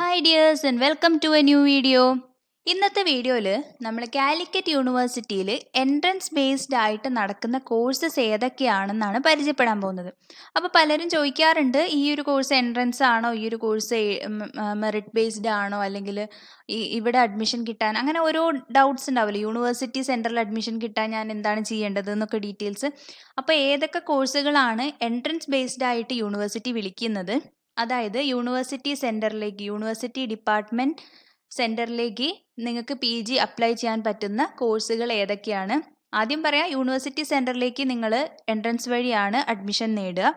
Hi dears and welcome to a new video. ഇന്നത്തെ വീഡിയോയിൽ നമ്മൾ കാലിക്കറ്റ് യൂണിവേഴ്സിറ്റിയിൽ എൻട്രൻസ് ബേസ്ഡ് ആയിട്ട് നടക്കുന്ന കോഴ്സസ് ഏതൊക്കെയാണെന്നാണ് പരിചയപ്പെടാൻ പോകുന്നത്. അപ്പോൾ പലരും ചോദിക്കാറുണ്ട്, ഈ ഒരു കോഴ്സ് എൻട്രൻസ് ആണോ, ഈ ഒരു കോഴ്സ് മെറിറ്റ് ബേസ്ഡ് ആണോ, അല്ലെങ്കിൽ ഇവിടെ അഡ്മിഷൻ കിട്ടാൻ അങ്ങനെ ഓരോ ഡൗട്ട്സ് ഉണ്ടാവില്ല. യൂണിവേഴ്സിറ്റി സെൻട്രൽ അഡ്മിഷൻ കിട്ടാൻ ഞാൻ എന്താണ് ചെയ്യേണ്ടത് എന്നൊക്കെ ഡീറ്റെയിൽസ്. അപ്പോൾ ഏതൊക്കെ കോഴ്സുകളാണ് എൻട്രൻസ് ബേസ്ഡ് ആയിട്ട് യൂണിവേഴ്സിറ്റി വിളിക്കുന്നത്, അതായത് യൂണിവേഴ്സിറ്റി സെൻറ്ററിലേക്ക്, യൂണിവേഴ്സിറ്റി ഡിപ്പാർട്ട്മെൻറ്റ് സെൻറ്ററിലേക്ക് നിങ്ങൾക്ക് PG അപ്ലൈ ചെയ്യാൻ പറ്റുന്ന കോഴ്സുകൾ ഏതൊക്കെയാണ്. ആദ്യം പറയാം, യൂണിവേഴ്സിറ്റി സെൻറ്ററിലേക്ക് നിങ്ങൾ എൻട്രൻസ് വഴിയാണ് അഡ്മിഷൻ നേടുക.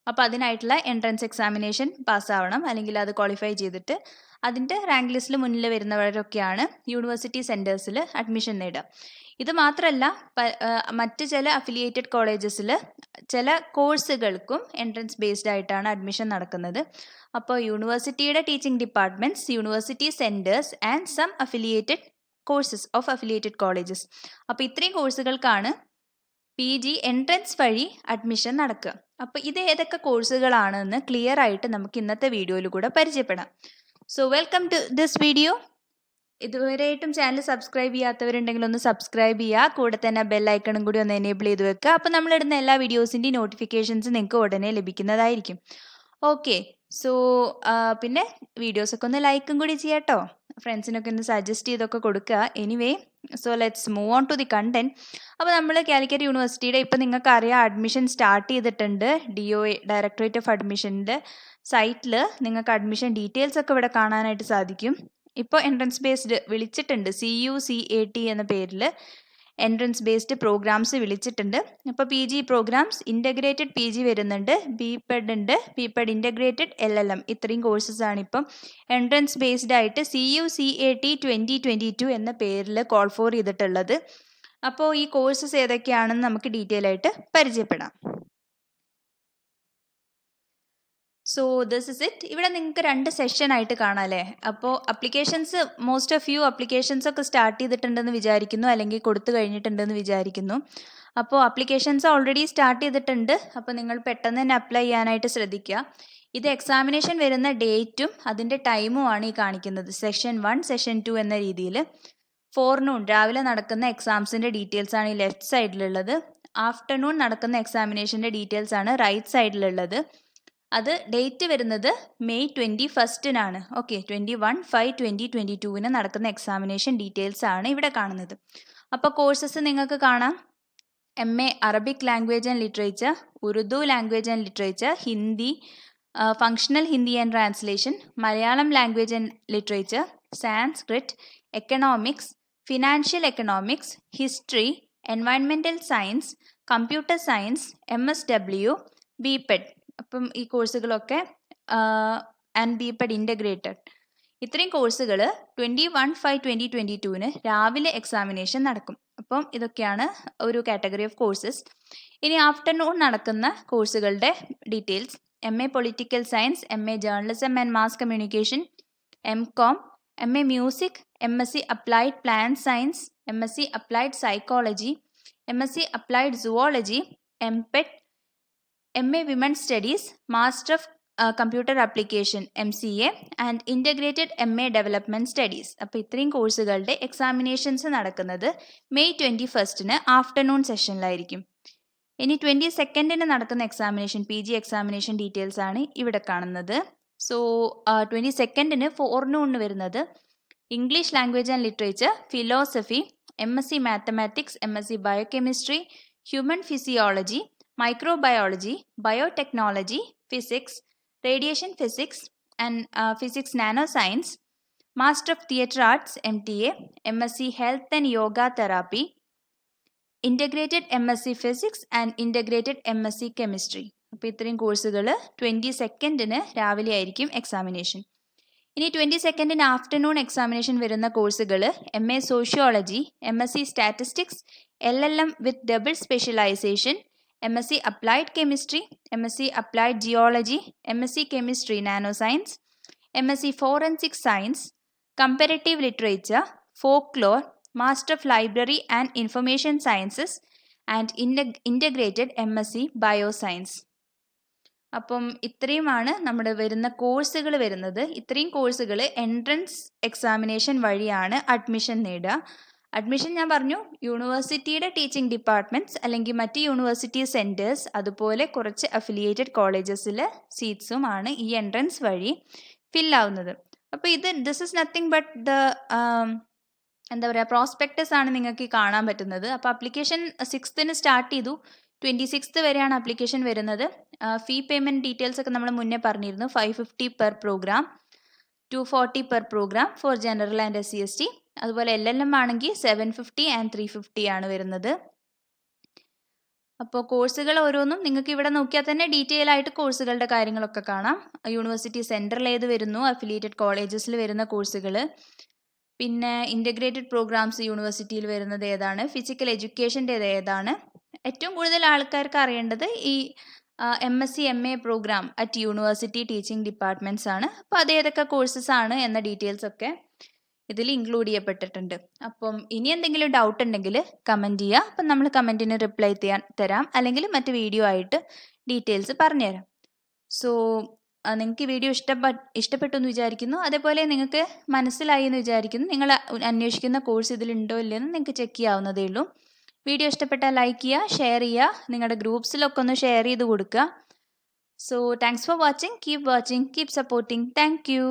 അപ്പോൾ അതിനായിട്ടുള്ള എൻട്രൻസ് എക്സാമിനേഷൻ പാസ്സാവണം, അല്ലെങ്കിൽ അത് ക്വാളിഫൈ ചെയ്തിട്ട് അതിൻ്റെ റാങ്ക് ലിസ്റ്റിൽ മുന്നിൽ വരുന്നവരൊക്കെയാണ് യൂണിവേഴ്സിറ്റി സെൻറ്റേഴ്സിൽ അഡ്മിഷൻ നേടുക. ഇത് മാത്രമല്ല, മറ്റ് ചില അഫിലിയേറ്റഡ് കോളേജസിൽ ചില കോഴ്സുകൾക്കും എൻട്രൻസ് ബേസ്ഡ് ആയിട്ടാണ് അഡ്മിഷൻ നടക്കുന്നത്. അപ്പോൾ യൂണിവേഴ്സിറ്റിയുടെ teaching departments, university centres and some affiliated courses of affiliated colleges, അപ്പോൾ ഇത്രയും കോഴ്സുകൾക്കാണ് PG എൻട്രൻസ് വഴി അഡ്മിഷൻ നടക്കുക. അപ്പോൾ ഇത് ഏതൊക്കെ കോഴ്സുകളാണെന്ന് ക്ലിയർ ആയിട്ട് നമുക്ക് ഇന്നത്തെ വീഡിയോയിൽ കൂടെ പരിചയപ്പെടാം. So welcome to this video. ഇതുവരെയായിട്ടും ചാനൽ സബ്സ്ക്രൈബ് ചെയ്യാത്തവരുണ്ടെങ്കിൽ ഒന്ന് സബ്സ്ക്രൈബ് ചെയ്യുക, കൂടെ തന്നെ ബെല്ലൈക്കണും കൂടി ഒന്ന് എനേബിൾ ചെയ്ത് വെക്കുക. അപ്പോൾ നമ്മളിടുന്ന എല്ലാ വീഡിയോസിൻ്റെയും നോട്ടിഫിക്കേഷൻസ് നിങ്ങൾക്ക് ഉടനെ ലഭിക്കുന്നതായിരിക്കും. ഓക്കെ, സോ പിന്നെ വീഡിയോസൊക്കെ ഒന്ന് ലൈക്കും കൂടി ചെയ്യാം കേട്ടോ. ഫ്രണ്ട്സിനൊക്കെ ഒന്ന് സജസ്റ്റ് ചെയ്തൊക്കെ കൊടുക്കുക. Anyway, so let's move on to the content. അപ്പോൾ നമ്മൾ കാലിക്കറ്റ് യൂണിവേഴ്സിറ്റിയുടെ ഇപ്പോൾ നിങ്ങൾക്ക് അറിയാം അഡ്മിഷൻ സ്റ്റാർട്ട് ചെയ്തിട്ടുണ്ട്. DOA, ഡയറക്ടറേറ്റ് ഓഫ് അഡ്മിഷൻ്റെ സൈറ്റിൽ നിങ്ങൾക്ക് അഡ്മിഷൻ ഡീറ്റെയിൽസ് ഒക്കെ ഇവിടെ കാണാനായിട്ട് സാധിക്കും. ഇപ്പോൾ എൻട്രൻസ് ബേസ്ഡ് വിളിച്ചിട്ടുണ്ട്, CUCAT എന്ന പേരിൽ എൻട്രൻസ് ബേസ്ഡ് പ്രോഗ്രാംസ് വിളിച്ചിട്ടുണ്ട്. അപ്പോൾ PG പ്രോഗ്രാംസ് ഇൻ്റഗ്രേറ്റഡ് PG വരുന്നുണ്ട്, BPED ഉണ്ട്, BPED ഇൻ്റഗ്രേറ്റഡ് LLM, ഇത്രയും കോഴ്സസ് ആണ് ഇപ്പം എൻട്രൻസ് ബേസ്ഡ് ആയിട്ട് CUCAT 2022 എന്ന പേരിൽ കോൾ ഫോർ ചെയ്തിട്ടുള്ളത്. അപ്പോൾ ഈ കോഴ്സസ് ഏതൊക്കെയാണെന്ന് നമുക്ക് ഡീറ്റെയിൽ ആയിട്ട് പരിചയപ്പെടാം. So this is it. ഇവിടെ നിങ്ങൾക്ക് 2 സെഷൻ ആയിട്ട് കാണാം അല്ലേ. അപ്പോൾ applications, most of you applications ഒക്കെ സ്റ്റാർട്ട് ചെയ്തിട്ടുണ്ടെന്ന് വിചാരിക്കുന്നു, അല്ലെങ്കിൽ കൊടുത്തു കഴിഞ്ഞിട്ടുണ്ടെന്ന് വിചാരിക്കുന്നു. അപ്പോൾ അപ്ലിക്കേഷൻസ് ഓൾറെഡി സ്റ്റാർട്ട് ചെയ്തിട്ടുണ്ട്. അപ്പോൾ നിങ്ങൾ പെട്ടെന്ന് തന്നെ അപ്ലൈ ചെയ്യാനായിട്ട് ശ്രദ്ധിക്കുക. ഇത് എക്സാമിനേഷൻ വരുന്ന ഡേറ്റും അതിൻ്റെ ടൈമുമാണ് ഈ കാണിക്കുന്നത്. സെഷൻ 1, സെഷൻ 2 എന്ന രീതിയിൽ. ഫോർനൂൺ രാവിലെ നടക്കുന്ന എക്സാംസിൻ്റെ ഡീറ്റെയിൽസ് ആണ് ഈ ലെഫ്റ്റ് സൈഡിലുള്ളത്. ആഫ്റ്റർനൂൺ നടക്കുന്ന എക്സാമിനേഷൻ്റെ ഡീറ്റെയിൽസ് ആണ് റൈറ്റ് സൈഡിലുള്ളത്. അത് ഡേറ്റ് വരുന്നത് May 21 ഓക്കെ, 21/5/2022 നടക്കുന്ന എക്സാമിനേഷൻ ഡീറ്റെയിൽസ് ആണ് ഇവിടെ കാണുന്നത്. അപ്പോൾ കോഴ്സസ് നിങ്ങൾക്ക് കാണാം. MA Arabic language and literature, Urdu language and literature, Hindi, functional Hindi and translation, Malayalam language and literature, Sanskrit, economics, financial economics, history, environmental science, computer science, MSW, BPED. അപ്പം ഈ കോഴ്സുകളൊക്കെ ആൻഡ് BPED ഇൻ്റഗ്രേറ്റഡ്, ഇത്രയും കോഴ്സുകൾ 21/5/2022 രാവിലെ എക്സാമിനേഷൻ നടക്കും. അപ്പം ഇതൊക്കെയാണ് ഒരു കാറ്റഗറി ഓഫ് കോഴ്സസ്. ഇനി ആഫ്റ്റർനൂൺ നടക്കുന്ന കോഴ്സുകളുടെ details: MA political science, MA journalism and mass communication, MCOM, MA music, MSc applied plant science, MSc applied psychology, MSc applied zoology, MPET, MA Women's Studies, Master of Computer Application MCA and integrated MA development studies. അപ്പോൾ ഇത്രയും കോഴ്സുകളുടെ examinations നടക്കുന്നത് May 21 afternoon സെഷനിലായിരിക്കും. ഇനി 22 നടക്കുന്ന examination, PG examination details ആണ് ഇവിടെ കാണുന്നത്. So 22 ഫോർനൂണിന് വരുന്നത് English language and literature, philosophy, MSc mathematics, MSc biochemistry, human physiology, microbiology, biotechnology, physics, radiation physics and physics nanoscience, Master of Theatre Arts MTA, MSc Health and Yoga Therapy, Integrated MSc Physics and Integrated MSc Chemistry. അപ്പോൾ ഇത്രയും കോഴ്സുകൾ 22 രാവിലെ ആയിരിക്കും examination. ഇനി 22 afternoon examination വരുന്ന കോഴ്സുകൾ MA sociology, MSc statistics, LLM with double specialisation, MSc Applied Chemistry, MSc Applied Geology, MSc Chemistry Nanoscience, MSc Forensic Science, Comparative Literature, Folklore, Master of Library and Information Sciences and Integrated MSc Bioscience. അപ്പം ഇത്രയുമാണ് നമ്മുടെ വരുന്ന കോഴ്സുകൾ വരുന്നത്. ഇത്രയും കോഴ്സുകൾ entrance examination വഴിയാണ് admission നേടുക. അഡ്മിഷൻ ഞാൻ പറഞ്ഞു, യൂണിവേഴ്സിറ്റിയുടെ ടീച്ചിങ് ഡിപ്പാർട്ട്മെൻറ്റ്സ് അല്ലെങ്കിൽ മറ്റ് യൂണിവേഴ്സിറ്റി സെൻറ്റേഴ്സ് അതുപോലെ കുറച്ച് അഫിലിയേറ്റഡ് കോളേജസിൽ സീറ്റ്സുമാണ് ഈ എൻട്രൻസ് വഴി ഫില്ലാവുന്നത്. അപ്പോൾ this is nothing but the എന്താ പറയുക, പ്രോസ്പെക്ടസ് ആണ് നിങ്ങൾക്ക് കാണാൻ പറ്റുന്നത്. അപ്പോൾ അപ്ലിക്കേഷൻ 6th സ്റ്റാർട്ട് ചെയ്തു, 26th വരെയാണ് അപ്ലിക്കേഷൻ വരുന്നത്. ഫീ പേയ്മെൻറ്റ് ഡീറ്റെയിൽസ് ഒക്കെ നമ്മൾ മുന്നേ പറഞ്ഞിരുന്നു. 550 per program, 240 per program for general and SC/ST. അതുപോലെ LLM ആണെങ്കിൽ 750 ആൻഡ് 350 ആണ് വരുന്നത്. അപ്പോൾ കോഴ്സുകൾ ഓരോന്നും നിങ്ങൾക്ക് ഇവിടെ നോക്കിയാൽ തന്നെ ഡീറ്റെയിൽ ആയിട്ട് കോഴ്സുകളുടെ കാര്യങ്ങളൊക്കെ കാണാം. യൂണിവേഴ്സിറ്റി സെൻറ്ററിൽ ഏത് വരുന്നു, അഫിലിയേറ്റഡ് കോളേജസിൽ വരുന്ന കോഴ്സുകൾ, പിന്നെ ഇൻ്റഗ്രേറ്റഡ് പ്രോഗ്രാംസ് യൂണിവേഴ്സിറ്റിയിൽ വരുന്നത് ഏതാണ്, ഫിസിക്കൽ എഡ്യൂക്കേഷൻ്റെ ഏതാണ്. ഏറ്റവും കൂടുതൽ ആൾക്കാർക്ക് അറിയേണ്ടത് ഈ MSc MA program at university teaching departments ആണ്. അപ്പോൾ അത് ഏതൊക്കെ കോഴ്സസ് ആണ് എന്ന ഡീറ്റെയിൽസ് ഒക്കെ ഇതിൽ ഇൻക്ലൂഡ് ചെയ്യപ്പെട്ടിട്ടുണ്ട്. അപ്പം ഇനി എന്തെങ്കിലും ഡൗട്ട് ഉണ്ടെങ്കിൽ കമൻറ്റ് ചെയ്യുക. അപ്പം നമ്മൾ കമൻറ്റിന് റിപ്ലൈ തരാം, അല്ലെങ്കിൽ മറ്റ് വീഡിയോ ആയിട്ട് ഡീറ്റെയിൽസ് പറഞ്ഞുതരാം. സോ നിങ്ങൾക്ക് ഈ വീഡിയോ ഇഷ്ടപ്പെട്ടു എന്ന് വിചാരിക്കുന്നു. അതേപോലെ നിങ്ങൾക്ക് മനസ്സിലായി എന്ന് വിചാരിക്കുന്നു. നിങ്ങൾ അന്വേഷിക്കുന്ന കോഴ്സ് ഇതിലുണ്ടോ ഇല്ലയെന്ന് നിങ്ങൾക്ക് ചെക്ക് ചെയ്യാവുന്നതേ ഉള്ളൂ. വീഡിയോ ഇഷ്ടപ്പെട്ടാൽ ലൈക്ക് ചെയ്യുക, ഷെയർ ചെയ്യുക, നിങ്ങളുടെ ഗ്രൂപ്പ്സിലൊക്കെ ഒന്ന് ഷെയർ ചെയ്ത് കൊടുക്കുക. So thanks for watching. Keep watching, keep supporting. Thank you.